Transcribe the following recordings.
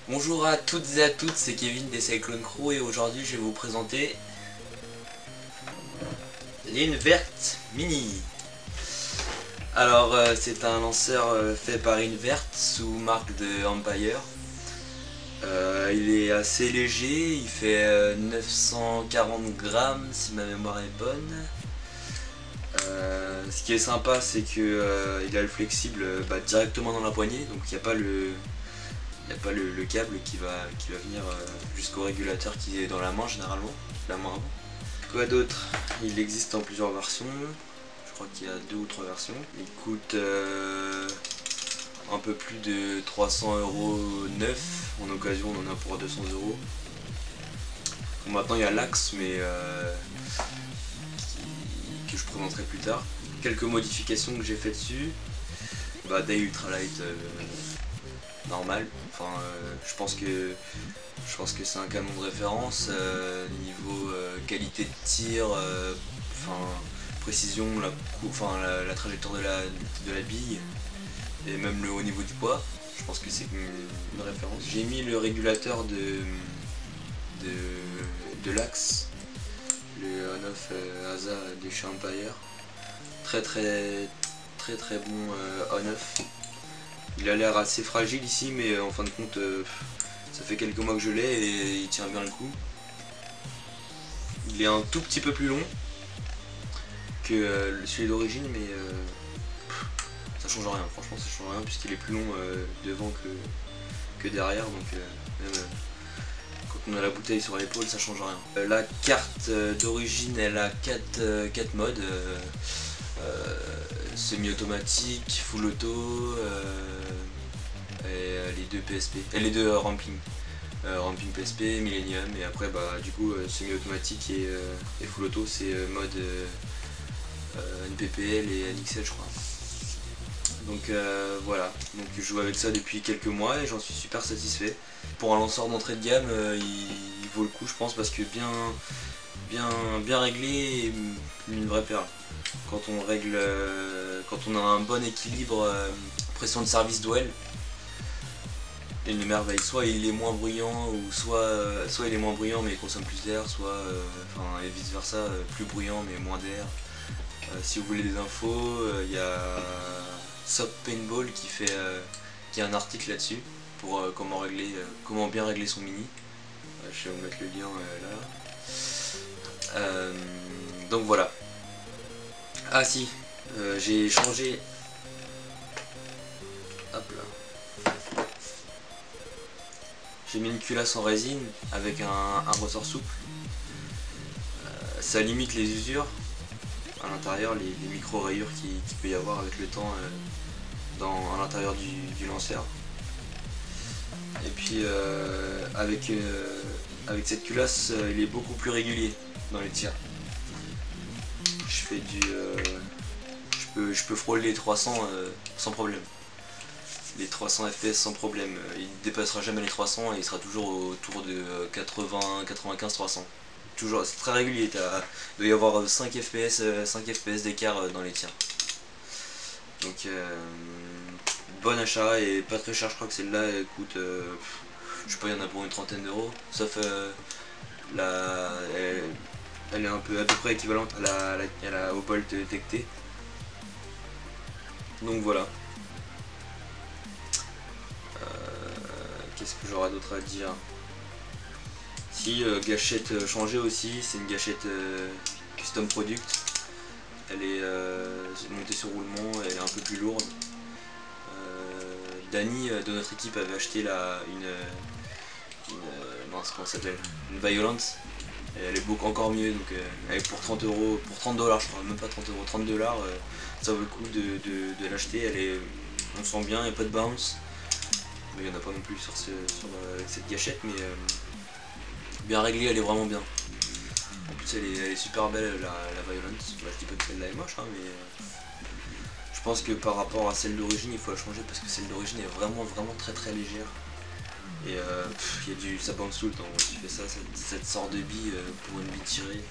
Bonjour à toutes et à toutes, c'est Kevin des Cyclone Crew et aujourd'hui je vais vous présenter l'Invert Mini. Alors c'est un lanceur fait par Invert sous marque de Empire. Il est assez léger, il fait 940 grammes si ma mémoire est bonne. Ce qui est sympa c'est que il a le flexible directement dans la poignée, donc il n'y a pas le câble qui va venir jusqu'au régulateur qui est dans la main généralement, la main avant. Quoi d'autre? Il existe en plusieurs versions, je crois qu'il y a 2 ou 3 versions. Il coûte un peu plus de 300 € neuf, en occasion on en a pour 200 €. Maintenant il y a l'Axe mais que je présenterai plus tard. Quelques modifications que j'ai fait dessus. Day Ultralight normal. Enfin, je pense que c'est un canon de référence. Niveau qualité de tir, précision, la trajectoire de la bille et même au niveau du poids. Je pense que c'est une référence. J'ai mis le régulateur de l'Axe, le on-off ASA de chez Empire. Très bon on-off. Il a l'air assez fragile ici, mais en fin de compte, ça fait quelques mois que je l'ai et il tient bien le coup. Il est un tout petit peu plus long que celui d'origine, mais ça change rien. Franchement, ça change rien puisqu'il est plus long devant que derrière. Donc, même quand on a la bouteille sur l'épaule, ça change rien. La carte d'origine, elle a 4 modes. Semi-automatique, full auto et les 2 PSP, et les 2 ramping. Ramping PSP, Millennium, et après du coup semi-automatique et full auto c'est mode NPPL et NXL je crois. Donc voilà, donc je joue avec ça depuis quelques mois et j'en suis super satisfait. Pour un lanceur d'entrée de gamme, il vaut le coup je pense parce que bien réglé et une vraie perle. Quand on a un bon équilibre pression de service duel, une merveille. Soit il est moins bruyant, ou soit il est moins bruyant mais il consomme plus d'air, et vice versa, plus bruyant mais moins d'air. Si vous voulez des infos, il y a Sop Paintball qui a un article là-dessus pour comment bien régler son mini. Je vais vous mettre le lien là. Donc voilà. Ah si, j'ai changé. Hop là. J'ai mis une culasse en résine avec un ressort souple. Ça limite les usures à l'intérieur, les micro-rayures qu'il peut y avoir avec le temps à l'intérieur du lanceur. Et puis avec cette culasse, il est beaucoup plus régulier dans les tirs. Je peux frôler les 300 sans problème. Les 300 FPS sans problème. Il ne dépassera jamais les 300 et il sera toujours autour de 80, 95, 300. Toujours, c'est très régulier. Il doit y avoir 5 FPS d'écart dans les tirs. Donc bon achat et pas très cher. Je crois que celle-là elle coûte, je sais pas, il y en a pour une trentaine d'euros. Sauf elle est un peu à peu près équivalente à la au Bolt TEC-T. Donc voilà. Qu'est-ce que j'aurais d'autre à dire? Si, gâchette changée aussi, c'est une gâchette custom product. Elle est montée sur roulement, elle est un peu plus lourde. Dany de notre équipe avait acheté mince, comment ça s'appelle, une Violence. Et elle est beaucoup encore mieux, donc elle est pour 30 €, pour 30 $, je crois, même pas 30 €, 30 $, ça vaut le coup de l'acheter. On sent bien, il n'y a pas de bounce. Il n'y en a pas non plus sur cette gâchette, mais bien réglée, elle est vraiment bien. En plus elle est super belle la Violence. Je dis pas que celle-là est moche, hein, mais je pense que par rapport à celle d'origine il faut la changer parce que celle d'origine est vraiment très légère. Et ça bounce tout le temps. Tu fais ça te sort de bille pour une bille tirée,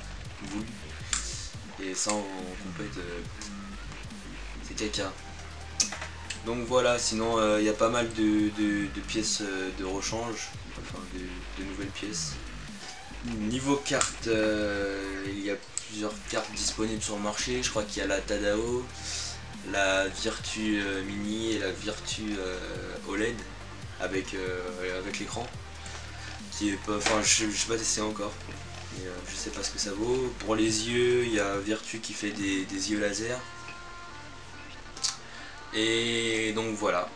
boule. Et ça en compète, c'est caca. Donc voilà, sinon il y a pas mal de pièces de rechange, enfin de nouvelles pièces. Niveau cartes, il y a plusieurs cartes disponibles sur le marché. Je crois qu'il y a la Tadao, la Virtu Mini et la Virtu OLED avec l'écran. Qui est pas, enfin, je sais pas testé encore. Et, je sais pas ce que ça vaut. Pour les yeux, il y a Virtu qui fait des yeux laser. Et donc voilà.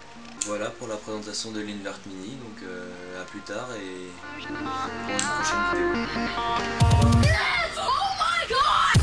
Voilà pour la présentation de l'Invert Mini. Donc à plus tard et pour une prochaine vidéo. Yes! Oh my god!